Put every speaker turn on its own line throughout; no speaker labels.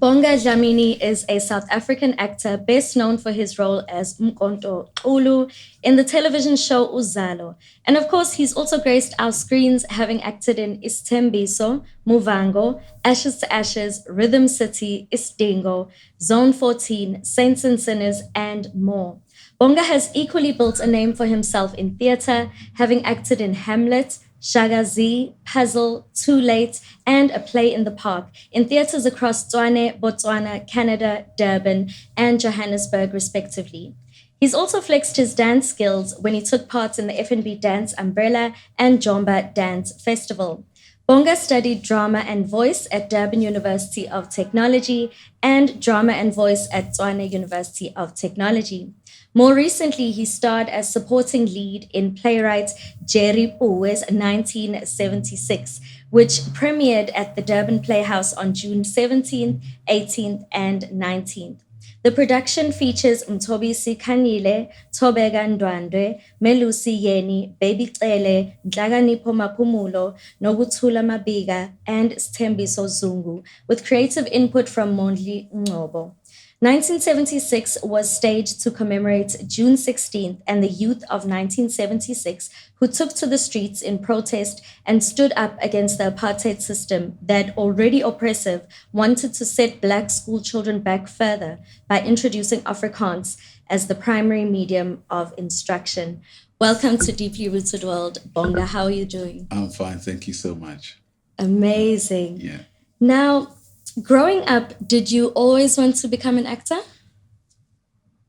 Bonga Dlamini is a South African actor best known for his role as Mkonto Ulu in the television show Uzalo. And of course, he's also graced our screens, having acted in Istembiso, Muvango, Ashes to Ashes, Rhythm City, Istingo, Zone 14, Saints and Sinners, and more. Bonga has equally built a name for himself in theatre, having acted in Hamlet, Shagazi, Puzzle, Too Late, and A Play in the Park in theatres across Tswane, Botswana, Canada, Durban, and Johannesburg, respectively. He's also flexed his dance skills when he took part in the FNB Dance Umbrella and Jomba Dance Festival. Bonga studied drama and voice at Durban University of Technology and drama and voice at Tswane University of Technology. More recently, he starred as supporting lead in playwright Jerry Puwe's 1976, which premiered at the Durban Playhouse on June 17th, 18th, and 19th. The production features Mtobisi Kanile, Tobeka Ndwandwe, Melusi Yeni, Baby Cele, Nhlakanipho Maphumulo, Nokuthula Mabiga, and Sthembiso Zungu, with creative input from Mondli Ngobo. 1976 was staged to commemorate June 16th and the youth of 1976 who took to the streets in protest and stood up against the apartheid system that, already oppressive, wanted to set Black school children back further by introducing Afrikaans as the primary medium of instruction. Welcome to Deeply Rooted World. Bonga, how are you doing?
I'm fine. Thank you so much.
Amazing.
Yeah.
Now, growing up, did you always want to become an actor?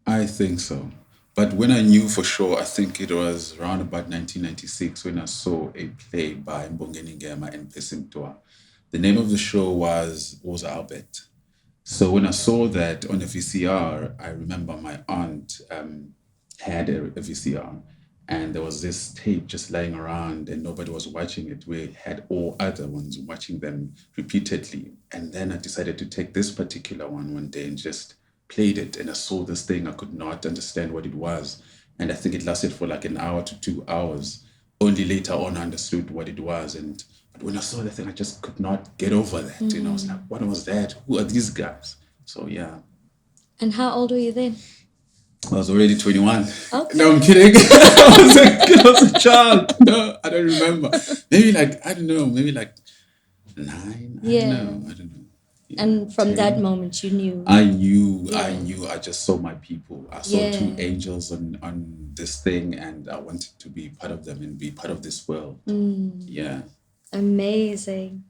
I think so. But when I knew for sure, I think it was around about 1996 when I saw a play by Mbongeni Ngema and Pesimtwa. The name of the show was Albert. So when I saw that on a VCR, I remember my aunt had a VCR, and there was this tape just lying around, and nobody was watching it. We had all other ones watching them repeatedly, and then I decided to take this particular one day and just played it. And I saw this thing, I could not understand what it was, and I think it lasted for like an hour to 2 hours. Only later on I understood what it was, and but when I saw the thing, I just could not get over that. I was like, what was that? Who are these guys? So yeah,
And how old were you then?
I was already 21.
Okay.
No, I'm kidding. I was a child. No, I don't remember. Maybe like, I don't know, maybe like 9.
Yeah.
I don't know. Yeah,
And from
10.
that moment, you knew.
I knew,
Yeah.
I just saw my people. I saw
Yeah.
2 angels on this thing, and I wanted to be part of them and be part of this world. Yeah.
Amazing.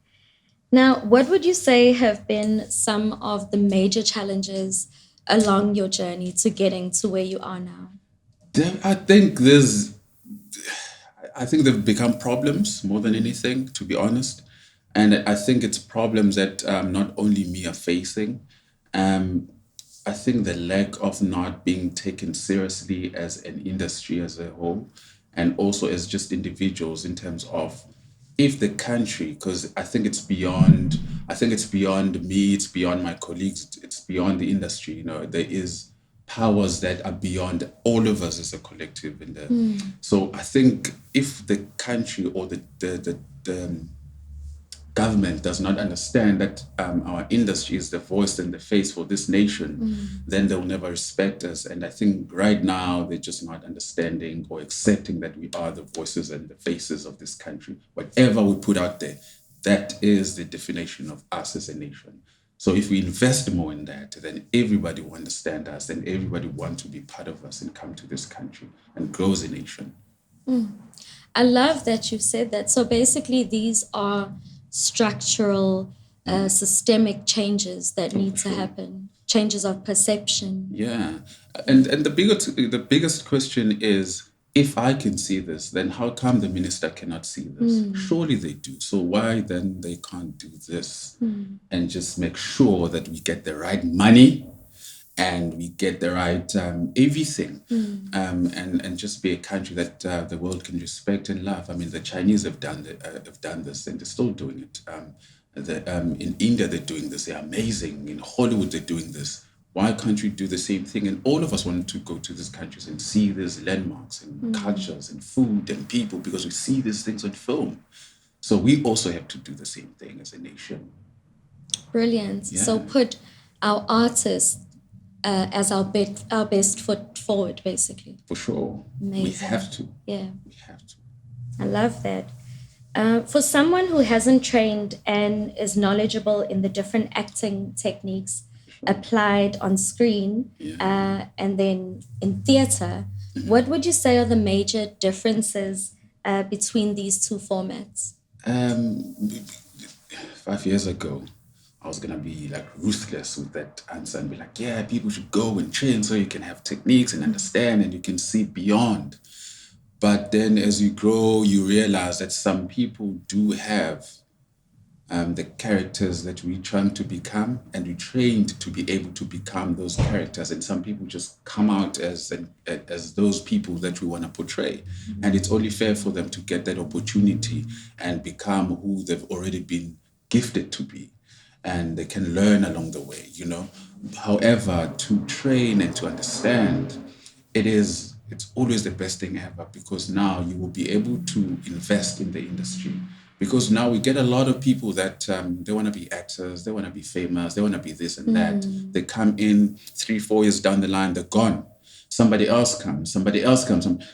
Now, what would you say have been some of the major challenges along your journey to getting to where you are now?
I think I think they've become problems more than anything, to be honest. And I think it's problems that not only me are facing. Um, I think the lack of not being taken seriously as an industry as a whole, and also as just individuals in terms of if the country, because I think it's beyond me, it's beyond my colleagues, it's beyond the industry. There is powers that are beyond all of us as a collective. So I think if the country or the government does not understand that our industry is the voice and the face for this nation, then they'll never respect us. And I think right now they're just not understanding or accepting that we are the voices and the faces of this country. Whatever we put out there, that is the definition of us as a nation. So if we invest more in that, then everybody will understand us and everybody want to be part of us and come to this country and grow as a nation.
I love that you've said that. So basically, these are structural, systemic changes that need to happen, changes of perception.
Yeah, and the biggest question is, if I can see this, then how come the minister cannot see this? Surely they do. So why then they can't do this and just make sure that we get the right money and we get the right everything, and just be a country that the world can respect and love. I mean, the Chinese have done this, and they're still doing it. In India, they're doing this. They're amazing. In Hollywood, they're doing this. Why can't we do the same thing? And all of us want to go to these countries and see these landmarks and cultures and food and people because we see these things on film. So we also have to do the same thing as a nation.
Brilliant. So
Yeah,
put our artists as our best foot forward, basically.
for sure. We have
Amazing.
to.
Yeah,
We have to.
I love that. For someone who hasn't trained and is knowledgeable in the different acting techniques
Sure.
applied on screen
Yeah.
and then in theater, what would you say are the major differences between these two formats?
Um, 5 years ago, I was gonna be like ruthless with that answer and be like, yeah, people should go and train so you can have techniques and understand and you can see beyond. But then as you grow, you realize that some people do have the characters that we're trying to become, and we trained to be able to become those characters. And some people just come out as those people that we want to portray, and it's only fair for them to get that opportunity and become who they've already been gifted to be, and they can learn along the way. However, to train and to understand, it's always the best thing ever, because now you will be able to invest in the industry, because now we get a lot of people that they want to be actors, they want to be famous, they want to be this and that. They come in 3 4 years down the line, they're gone. Somebody else comes.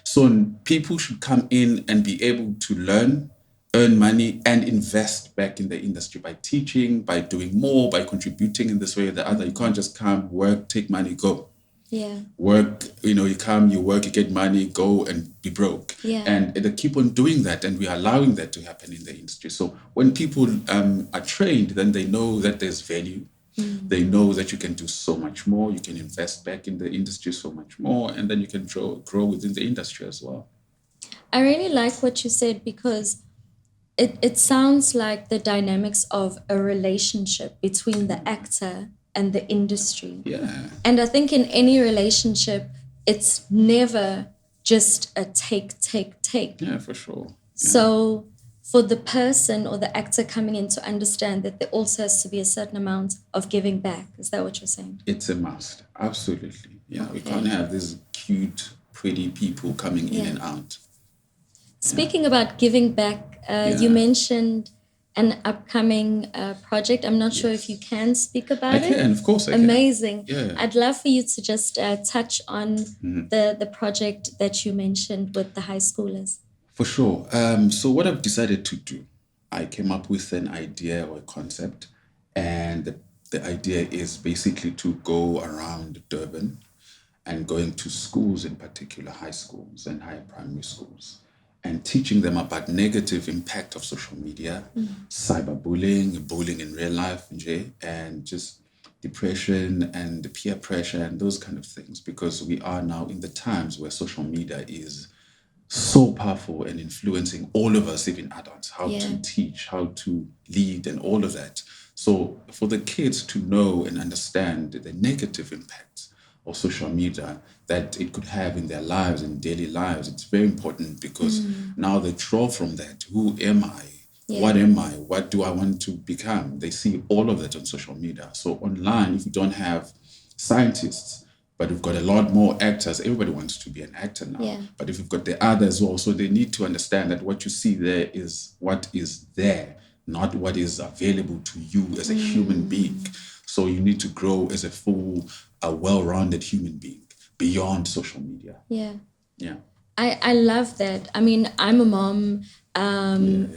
So people should come in and be able to learn, earn money, and invest back in the industry by teaching, by doing more, by contributing in this way or the other. You can't just come, work, take money, go.
Yeah,
Work, you come, you work, you get money, go and be broke.
yeah,
And they keep on doing that, and we are allowing that to happen in the industry. So when people are trained, then they know that there's value. They know that you can do so much more, you can invest back in the industry so much more, and then you can grow within the industry as well.
I really like what you said because it sounds like the dynamics of a relationship between the actor and the industry.
Yeah,
And I think in any relationship, it's never just a take, take, take.
yeah, for sure. Yeah.
So for the person or the actor coming in to understand that there also has to be a certain amount of giving back. Is that what you're saying?
It's a must. Absolutely. Yeah, we can't
Okay.
have these cute, pretty people coming in
Yeah.
and out.
Speaking about giving back, you
Yeah.
mentioned an upcoming project. I'm not sure if you
Yes.
can speak
I
about it.
can, of course I can.
Amazing.
Yeah.
I'd love for you to just touch on the project that you mentioned with the high schoolers.
For sure. So what I've decided to do, I came up with an idea or a concept, and the idea is basically to go around Durban and going to schools, in particular high schools and higher primary schools, and teaching them about negative impact of social media, cyberbullying, bullying in real life, and just depression and peer pressure and those kind of things, because we are now in the times where social media is so powerful and influencing all of us, even adults, how
Yeah.
to teach, how to lead, and all of that. So, for the kids to know and understand the negative impacts of social media that it could have in their lives and daily lives, it's very important, because now they draw from that. Who am I?
Yeah.
What am I? What do I want to become? They see all of that on social media. So, online, if you don't have scientists, but we've got a lot more actors. Everybody wants to be an actor now.
Yeah.
But if you've got the others also, they need to understand that what you see there is what is there, not what is available to you as a human being. So you need to grow as a full, a well-rounded human being beyond social media.
Yeah.
Yeah.
I love that. I mean, I'm a mom.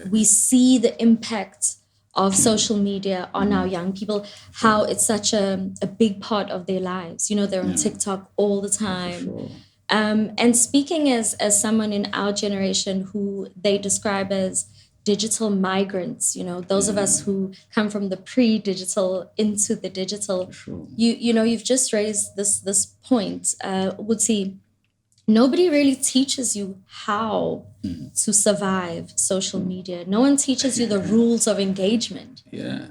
We see the impact of social media on our young people, how it's such a big part of their lives. They're on TikTok all the time.
Sure.
And speaking as someone in our generation who they describe as digital migrants, those of us who come from the pre-digital into the digital,
Sure.
you've just raised this point. Would see nobody really teaches you how to survive social media. No one teaches you the rules of engagement.
Yeah.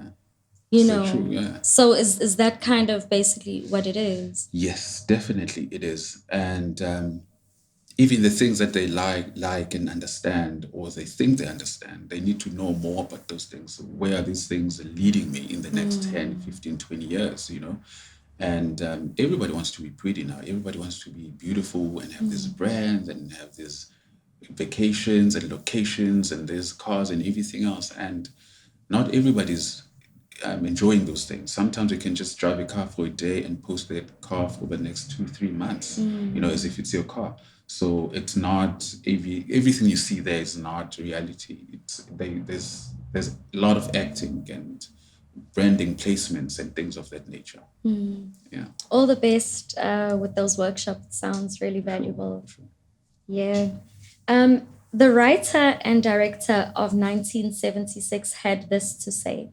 You
So
know.
true, yeah.
So is that kind of basically what it is?
Yes, definitely it is. And even the things that they like and understand, or they think they understand, they need to know more about those things. Where are these things leading me in the next 10, 15, 20 years, And everybody wants to be pretty now. Everybody wants to be beautiful and have these brands and have these vacations and locations and these cars and everything else. And not everybody's enjoying those things. Sometimes you can just drive a car for a day and post that car for the next 2 3 months, as if it's your car. So it's not everything you see there is not reality. There's a lot of acting and branding placements and things of that nature. Yeah.
All the best with those workshops. Sounds really valuable.
Sure.
Yeah. The writer and director of 1976 had this to say.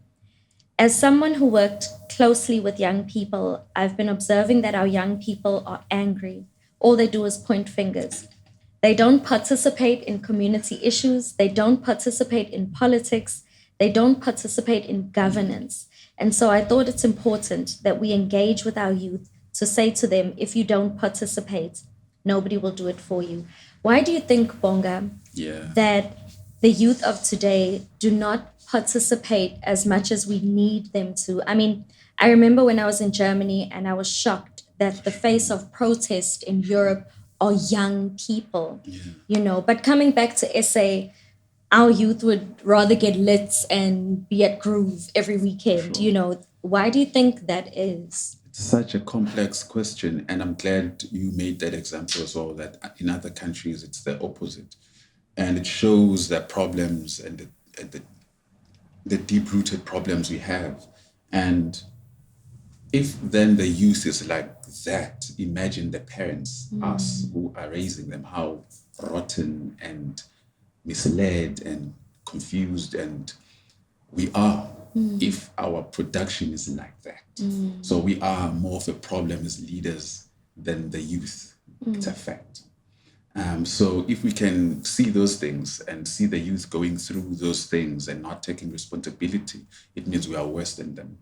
As someone who worked closely with young people, I've been observing that our young people are angry. All they do is point fingers. They don't participate in community issues. They don't participate in politics. They don't participate in governance. And so I thought it's important that we engage with our youth to say to them, if you don't participate, nobody will do it for you. Why do you think, Bonga,
Yeah.
that the youth of today do not participate as much as we need them to? I mean, I remember when I was in Germany and I was shocked that the face of protest in Europe are young people, But coming back to SA, our youth would rather get lit and be at Groove every weekend, Why do you think that is?
Such a complex question, and I'm glad you made that example as well, that in other countries it's the opposite. And it shows that problems and the deep-rooted problems we have. And if then the youth is like that, imagine the parents, us who are raising them, how rotten and misled and confused and we are if our production is like that. So we are more of a problem as leaders than the youth. It's a fact. So if we can see those things and see the youth going through those things and not taking responsibility, it means we are worse than them.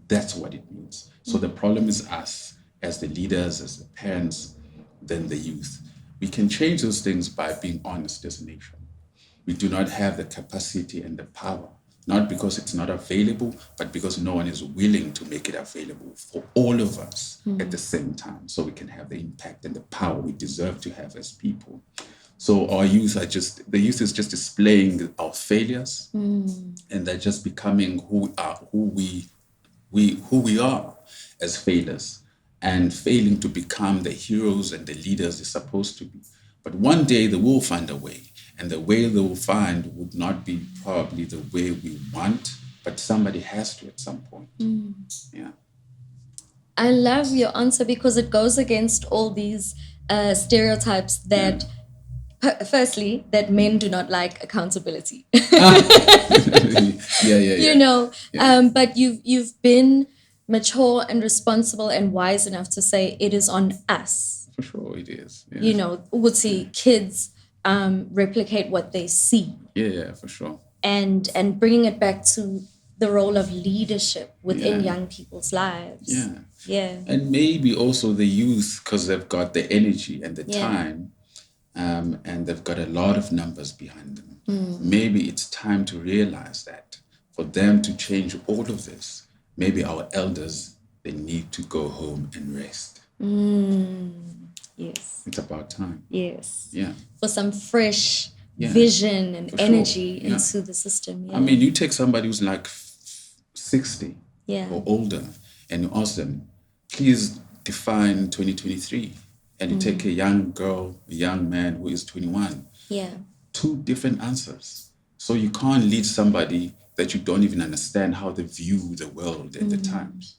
That's what it means. So the problem is us as the leaders, as the parents, than the youth. We can change those things by being honest as a nation. We do not have the capacity and the power, not because it's not available, but because no one is willing to make it available for all of us at the same time, so we can have the impact and the power we deserve to have as people. So the youth is just displaying our failures, and they're just becoming who we are as failures, and failing to become the heroes and the leaders they're supposed to be. But one day they will find a way, and the way they will find would not be probably the way we want, but somebody has to at some point. Yeah.
I love your answer because it goes against all these stereotypes that, firstly, that men do not like accountability.
Yeah.
But you've been mature and responsible and wise enough to say it is on us.
For sure, it is. Yeah.
Would see kids replicate what they see,
Yeah, for sure.
and bringing it back to the role of leadership within
Yeah.
young people's lives.
Yeah. And maybe also the youth, because they've got the energy and the time, and they've got a lot of numbers behind them. Maybe it's time to realize that for them to change all of this, maybe our elders, they need to go home and rest.
Yes.
It's about time.
Yes.
Yeah.
For some fresh vision and energy into the system. Yeah.
I mean, you take somebody who's like 60 or older and you ask them, please define 2023. And you take a young girl, a young man who is 21.
Yeah.
Two different answers. So you can't lead somebody that you don't even understand how they view the world and the times.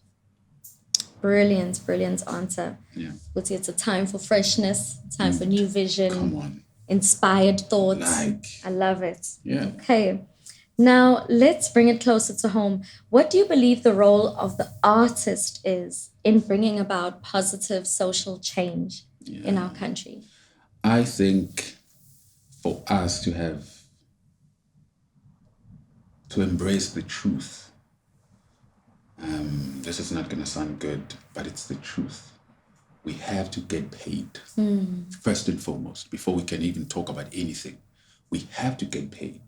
Brilliant answer.
Yeah.
It's a time for freshness, time for new vision.
Come on.
Inspired thoughts. I love it.
Yeah.
Okay. Now, let's bring it closer to home. What do you believe the role of the artist is in bringing about positive social change in our country?
I think for us to embrace the truth, this is not going to sound good, but it's the truth. We have to get paid, first and foremost, before we can even talk about anything. We have to get paid.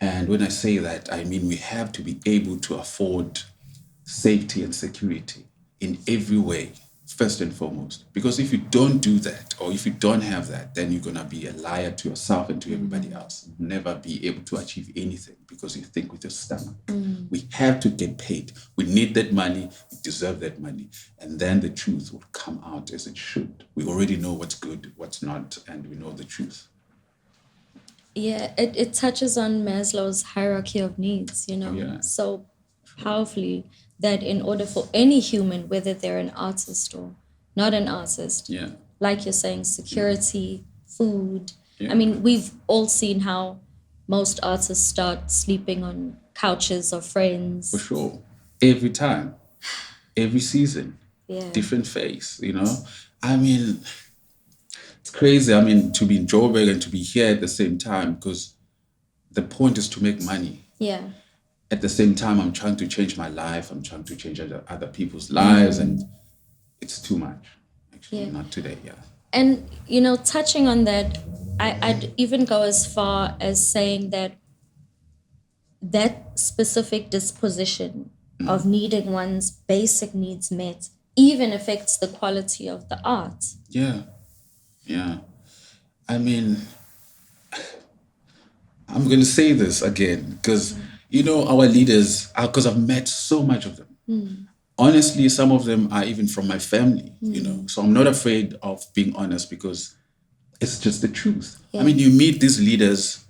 And when I say that, I mean we have to be able to afford safety and security in every way first and foremost. Because if you don't do that, or if you don't have that, then you're gonna be a liar to yourself and to everybody else. Never be able to achieve anything because you think with your stomach. We have to get paid. We need that money. We deserve that money, and then the truth will come out as it should. We already know what's good, what's not, and we know the truth.
Yeah, it touches on Maslow's hierarchy of needs,
Yeah,
so powerfully, that in order for any human, whether they're an artist or not an artist,
yeah,
like you're saying, security, food. I
yeah,
mean, we've all seen how most artists start sleeping on couches of
for
friends.
sure. Every time, every season,
Yeah.
different face. I mean, it's crazy. I mean, to be in Joburg and to be here at the same time, because the point is to make money.
Yeah.
At the same time, I'm trying to change my life. I'm trying to change other people's lives, and it's too much. Actually,
Yeah.
not today. Yeah,
And, touching on that, I'd even go as far as saying that that specific disposition of needing one's basic needs met even affects the quality of the art.
yeah, yeah. I mean, I'm going to say this again because our leaders, because I've met so much of them. Honestly, some of them are even from my family. So I'm not afraid of being honest because it's just the truth. I
Yeah.
mean, you meet these leaders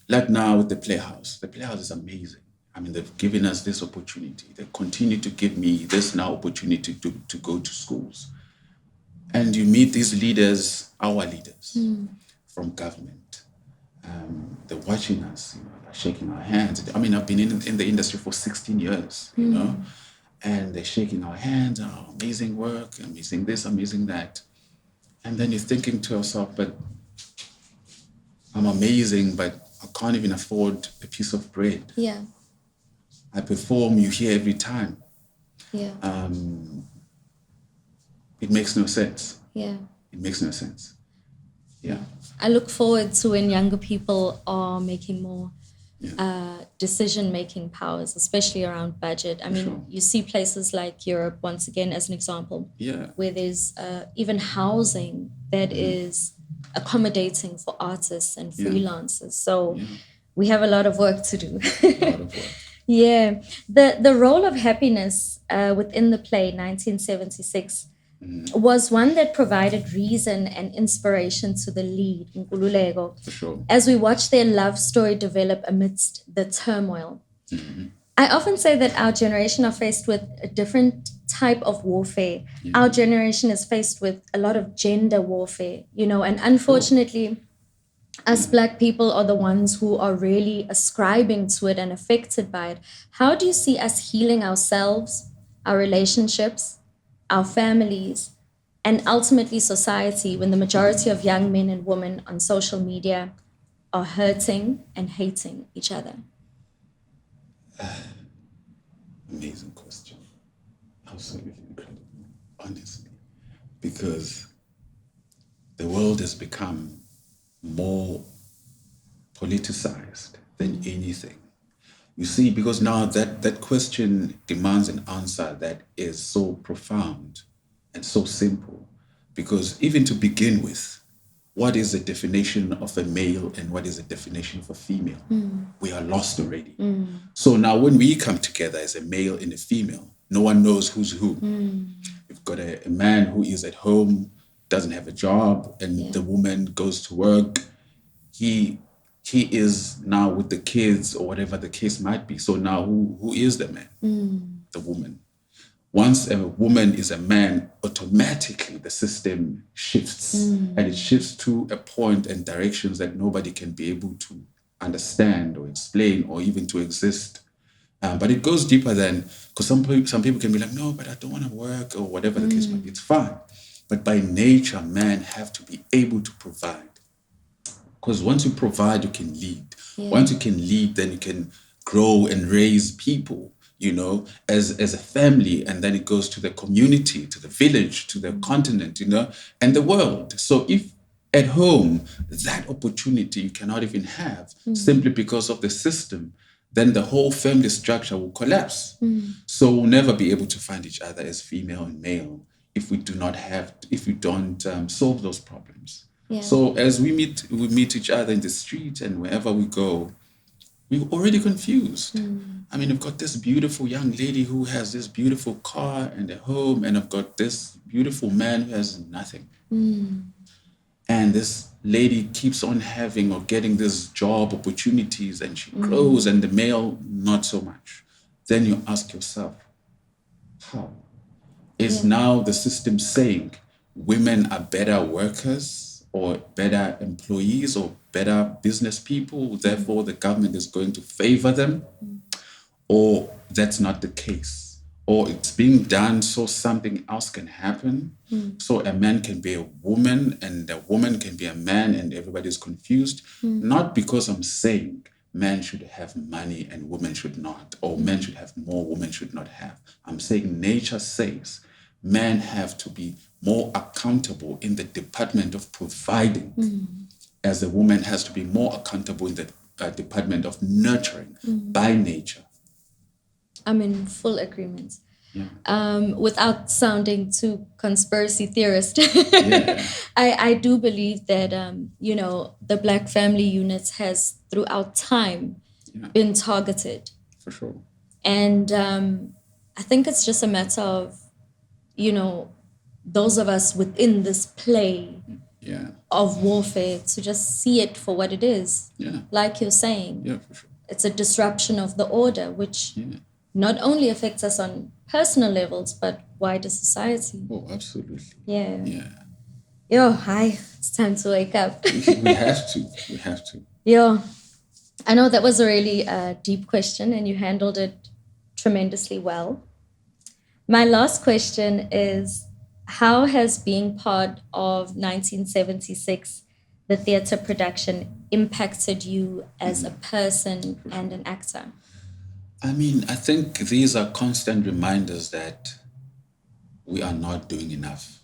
like now with the Playhouse. The Playhouse is amazing. I mean, they've given us this opportunity. They continue to give me this now opportunity to go to schools. And you meet these leaders, our leaders from government. They're watching us, they're shaking our hands. I mean, I've been in the industry for 16 years, and they're shaking our hands. Oh, amazing work, amazing this, amazing that. And then you're thinking to yourself, but I'm amazing, but I can't even afford a piece of bread.
Yeah.
I perform, you hear every time.
Yeah.
It makes no sense.
Yeah.
It makes no sense. Yeah.
I look forward to when younger people are making more decision-making powers, especially around budget. I mean,
sure.
you see places like Europe, once again, as an example,
Yeah.
where there's even housing that is accommodating for artists and freelancers. So we have a lot of work to do.
A lot of work.
Yeah. The role of happiness within the play 1976 was one that provided reason and inspiration to the lead, Nkululeko,
For sure.
as we watch their love story develop amidst the turmoil. I often say that our generation are faced with a different type of warfare. Our generation is faced with a lot of gender warfare, and unfortunately, us Black people are the ones who are really ascribing to it and affected by it. How do you see us healing ourselves, our relationships, our families, and ultimately society when the majority of young men and women on social media are hurting and hating each other?
Amazing question. Absolutely incredible, honestly. Because the world has become more politicized than anything. You see, because now that question demands an answer that is so profound and so simple. Because even to begin with, what is the definition of a male and what is the definition of a female? We are lost already. So now when we come together as a male and a female, no one knows who's who. We've got a man who is at home, doesn't have a job, and the woman goes to work. He is now with the kids or whatever the case might be. So now who is the man? The woman. Once a woman is a man, automatically the system shifts and it shifts to a point and directions that nobody can be able to understand or explain or even to exist. But it goes deeper than, because some people can be like, no, but I don't want to work or whatever the case might be. It's fine. But by nature, men have to be able to provide. Because once you provide, you can lead. Once you can lead, then you can grow and raise people, as a family. And then it goes to the community, to the village, to the continent, and the world. So if at home, that opportunity you cannot even have simply because of the system, then the whole family structure will collapse. So we'll never be able to find each other as female and male, if we don't solve those problems.
Yeah.
So as we meet each other in the street and wherever we go, we're already confused. I mean, I've got this beautiful young lady who has this beautiful car and a home, and I've got this beautiful man who has nothing. And this lady keeps on having or getting this job opportunities, and she grows, and the male not so much. Then you ask yourself, how? Is now the system saying women are better workers or better employees or better business people, therefore the government is going to favor them? Or that's not the case? Or it's being done so something else can happen? So a man can be a woman and a woman can be a man, and everybody's confused? Not because I'm saying men should have money and women should not, or men should have more, women should not have. I'm saying nature says men have to be more accountable in the department of providing, as a woman has to be more accountable in the department of nurturing by nature.
I'm in full agreement.
Yeah.
Without sounding too conspiracy theorist,
Yeah.
I do believe that the Black family units has throughout time been targeted,
For sure.
and I think it's just a matter of those of us within this play
Yeah.
of warfare to just see it for what it is.
Yeah.
Like you're saying,
Yeah, for sure.
it's a disruption of the order, which not only affects us on personal levels, but wider society.
Oh, absolutely.
Yeah.
Yeah.
Yo, hi. It's time to wake up.
We have to. We have to.
Yo, I know that was a really deep question and you handled it tremendously well. My last question is, how has being part of 1976, the theatre production, impacted you as a person and an actor?
I mean, I think these are constant reminders that we are not doing enough.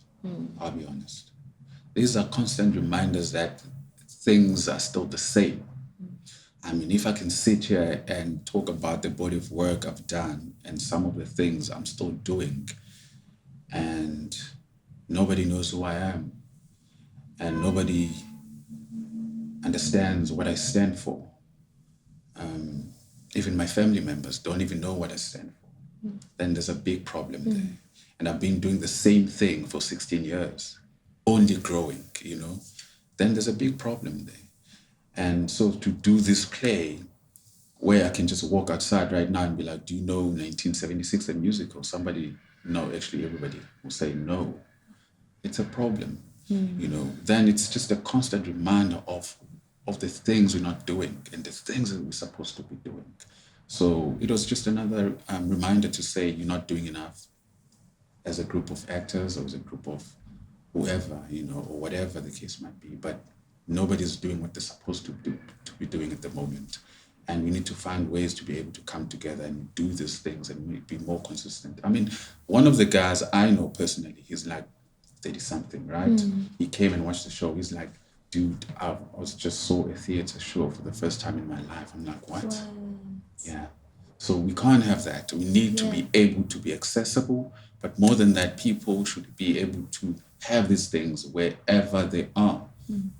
I'll be honest. These are constant reminders that things are still the same. I mean, if I can sit here and talk about the body of work I've done and some of the things I'm still doing, and nobody knows who I am, and nobody understands what I stand for. Even my family members don't even know what I stand for. Then there's a big problem there. And I've been doing the same thing for 16 years, only growing, Then there's a big problem there. And so to do this play where I can just walk outside right now and be like, do you know 1976, the musical? Somebody, no, actually everybody will say no. It's a problem, Then it's just a constant reminder of the things we're not doing and the things that we're supposed to be doing. So it was just another reminder to say you're not doing enough as a group of actors or as a group of whoever, or whatever the case might be. But nobody's doing what they're supposed to be doing at the moment. And we need to find ways to be able to come together and do these things and be more consistent. I mean, one of the guys I know personally, he's like 30 something, right? He came and watched the show. He's like, dude, I was just saw a theater show for the first time in my life. I'm like, what? Yeah. So we can't have that. We need to be able to be accessible, but more than that, people should be able to have these things wherever they are.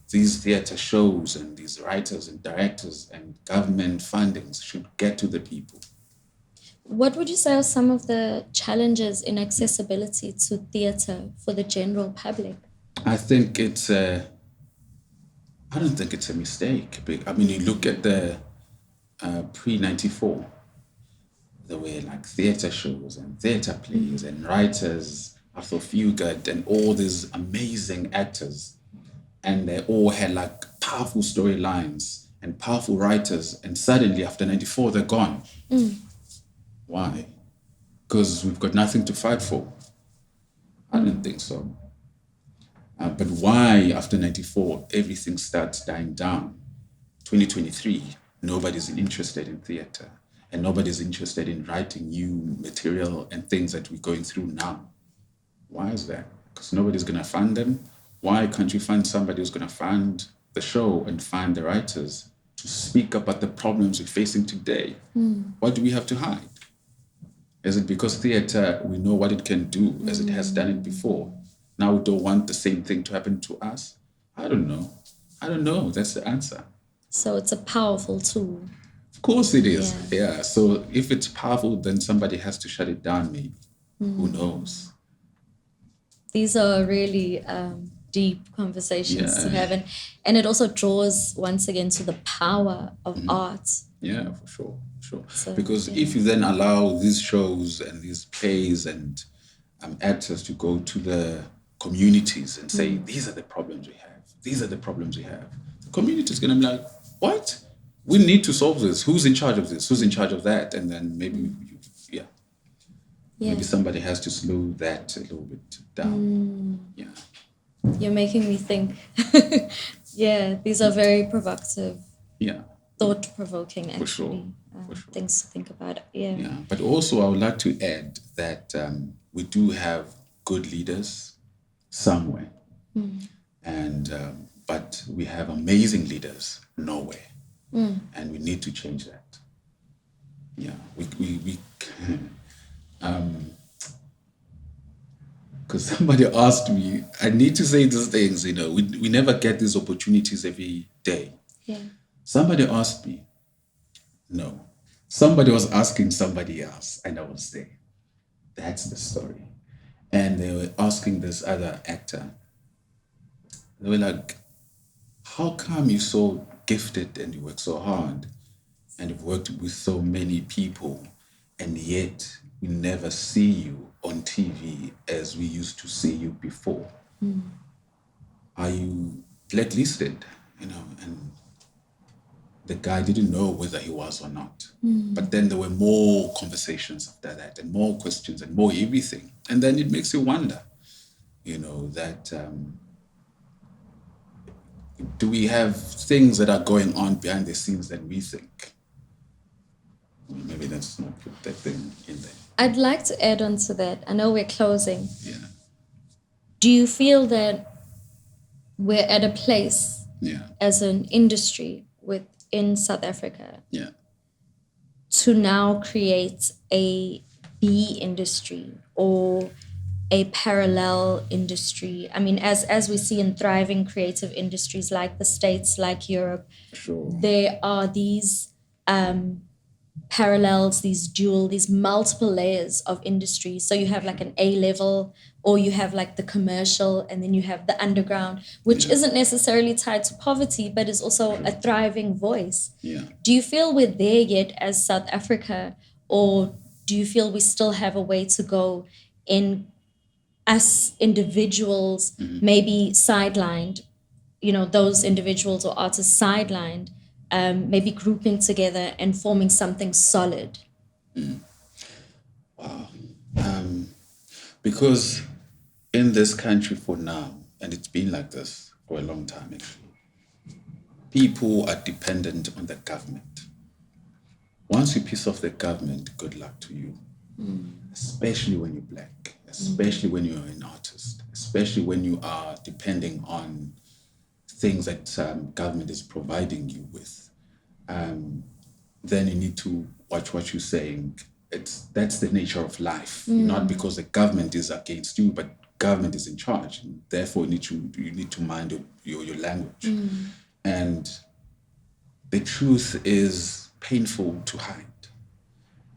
These theater shows and these writers and directors and government fundings should get to the people.
What would you say are some of the challenges in accessibility to theatre for the general public?
I think I don't think it's a mistake. I mean, you look at the pre-94, there were like theatre shows and theatre plays and writers, Arthur Fugard and all these amazing actors. And they all had like powerful storylines and powerful writers. And suddenly after 94, they're gone. Why? Because we've got nothing to fight for. I don't think so. But why after 94, everything starts dying down? 2023, nobody's interested in theatre. And nobody's interested in writing new material and things that we're going through now. Why is that? Because nobody's going to fund them. Why can't you find somebody who's going to fund the show and find the writers to speak about the problems we're facing today? What do we have to hide? Is it because theatre, we know what it can do as it has done it before? Now we don't want the same thing to happen to us? I don't know. I don't know. That's the answer.
So it's a powerful tool.
Of course it is.
Yeah.
Yeah. So if it's powerful, then somebody has to shut it down, maybe. Who knows?
These are really deep conversations to
Yeah.
have, and it also draws once again to the power of art.
Yeah, for sure. Sure.
So,
Because
yeah.
if you then allow these shows and these plays and actors to go to the communities and say, these are the problems we have, these are the problems we have, the community is going to be like, what? We need to solve this. Who's in charge of this? Who's in charge of that? And then maybe, yeah,
Yeah.
maybe somebody has to slow that a little bit down. Yeah.
You're making me think. Yeah, these are very provocative,
Yeah.
thought-provoking, actually.
For sure. For sure.
Things to think about. Yeah.
Yeah, but also I would like to add that we do have good leaders somewhere, and but we have amazing leaders nowhere, and we need to change that. Yeah, we because somebody asked me, I need to say these things. We never get these opportunities every day.
Yeah.
Somebody asked me, no. Somebody was asking somebody else, and I was there. That's the story. And they were asking this other actor, they were like, how come you're so gifted and you work so hard and you've worked with so many people and yet we never see you on TV as we used to see you before? Are you blacklisted? And the guy didn't know whether he was or not. But then there were more conversations after that and more questions and more everything. And then it makes you wonder, that do we have things that are going on behind the scenes that we think? Maybe let's not put that thing in there.
I'd like to add on to that. I know we're closing.
Yeah.
Do you feel that we're at a place
Yeah.
as an industry within South Africa
Yeah.
to now create a B industry or a parallel industry? I mean, as we see in thriving creative industries like the States, like Europe,
Sure.
there are these parallels, these multiple layers of industry. So you have like an A level, or you have like the commercial, and then you have the underground, which isn't necessarily tied to poverty, but is also a thriving voice.
Yeah.
Do you feel we're there yet as South Africa, or do you feel we still have a way to go in us individuals, maybe sidelined, those individuals or artists sidelined, maybe grouping together and forming something solid?
Because in this country for now, and it's been like this for a long time actually, people are dependent on the government. Once you piss off the government, good luck to you. Especially when you're black, especially when you're an artist, especially when you are depending on things that government is providing you with. Then you need to watch what you're saying. That's the nature of life. Not because the government is against you, but government is in charge. And therefore, you need to mind your language. And the truth is painful to hide.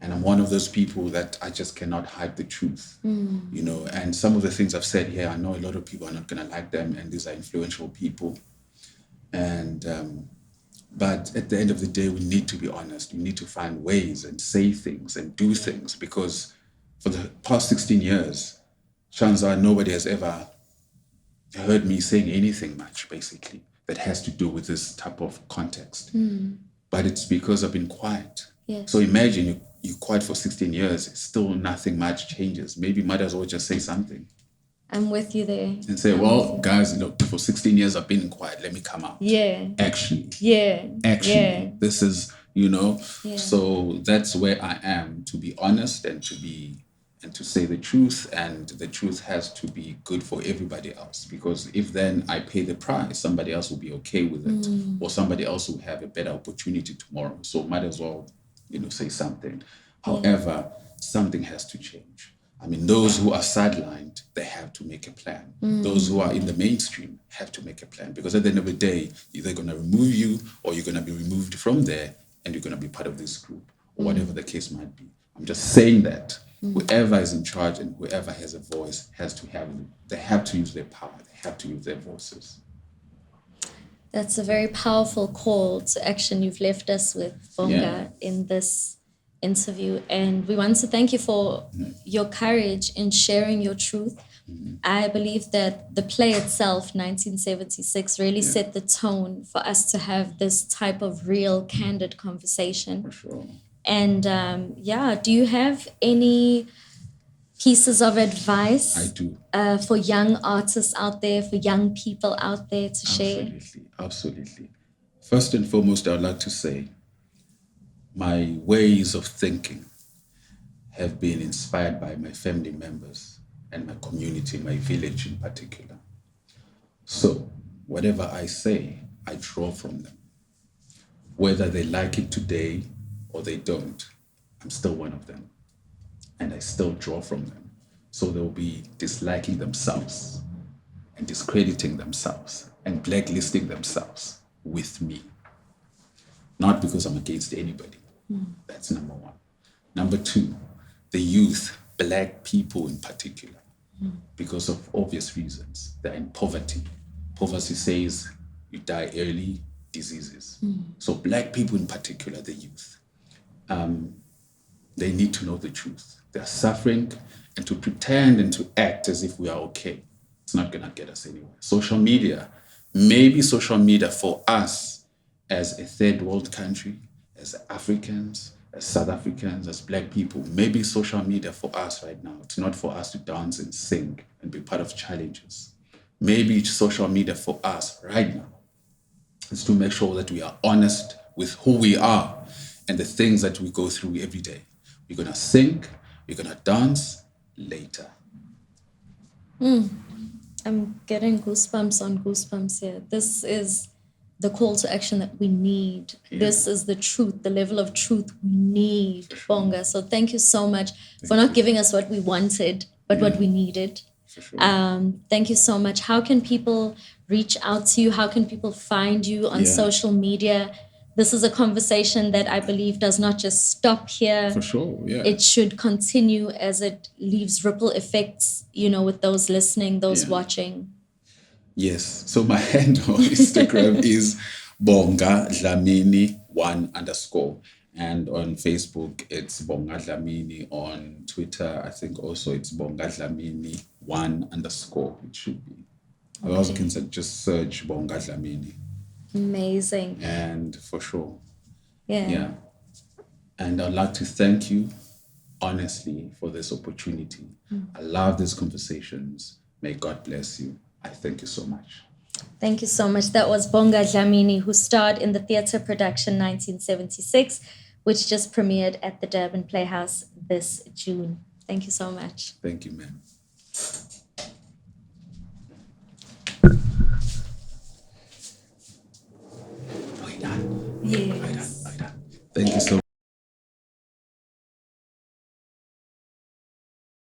And I'm one of those people that I just cannot hide the truth, and some of the things I've said here, I know a lot of people are not going to like them, and these are influential people. And, but at the end of the day, we need to be honest. We need to find ways and say things and do things, because for the past 16 years, chances are nobody has ever heard me saying anything much, basically, that has to do with this type of context. But it's because I've been quiet.
Yes.
So imagine you're quiet for 16 years, still nothing much changes. Maybe might as well just say something.
I'm with you there.
And say, well, guys, look, for 16 years I've been quiet. Let me come out.
Yeah.
Actually,
Yeah.
this is, so that's where I am, to be honest and to say the truth. And the truth has to be good for everybody else, because if then I pay the price, somebody else will be okay with it, or somebody else will have a better opportunity tomorrow. So might as well, say something. However, something has to change. I mean, those who are sidelined, they have to make a plan. Those who are in the mainstream have to make a plan, because at the end of the day, either going to remove you or you're going to be removed from there and you're going to be part of this group or whatever the case might be. I'm just saying that whoever is in charge and whoever has a voice they have to use their power, they have to use their voices.
That's a very powerful call to action you've left us with, Bonga, in this interview. And we want to thank you for your courage in sharing your truth. I believe that the play itself, 1976, really set the tone for us to have this type of real, candid conversation.
For sure.
And do you have any pieces of advice
I do.
For young artists out there, for young people out there to share?
Absolutely. First and foremost, I would like to say my ways of thinking have been inspired by my family members and my community, my village in particular. So whatever I say, I draw from them. Whether they like it today or they don't, I'm still one of them. And I still draw from them. So they'll be disliking themselves and discrediting themselves and blacklisting themselves with me. Not because I'm against anybody. That's number one. Number two, the youth, black people in particular, because of obvious reasons. They're in poverty. Poverty says you die early, diseases. So black people in particular, the youth, they need to know the truth. They're suffering, and to pretend and to act as if we are okay, it's not gonna get us anywhere. Social media, maybe social media for us as a third world country, as Africans, as South Africans, as black people, maybe social media for us right now, it's not for us to dance and sing and be part of challenges. Maybe social media for us right now is to make sure that we are honest with who we are and the things that we go through every day. We're gonna sing, we're gonna dance later.
I'm getting goosebumps on goosebumps here. This is the call to action that we need. This is the truth, the level of truth we need, Bonga. So thank you so much for not giving us what we wanted, but what we needed.
For sure.
Thank you so much. How can people reach out to you? How can people find you on social media? This is a conversation that I believe does not just stop here.
For sure, yeah.
It should continue as it leaves ripple effects, with those listening, those watching.
Yes. So my handle on Instagram is Bonga Dlamini 1_. And on Facebook, it's Bonga Dlamini. On Twitter, I think also it's Bonga Dlamini 1_. It should be. Otherwise, you can just search Bonga Dlamini.
Amazing.
And for sure.
Yeah.
And I'd like to thank you, honestly, for this opportunity. I love these conversations. May God bless you. I thank you so much.
Thank you so much. That was Bonga Dlamini, who starred in the theatre production 1976, which just premiered at the Durban Playhouse this June. Thank you so much.
Thank you, ma'am.
Yes.
Thank you so much.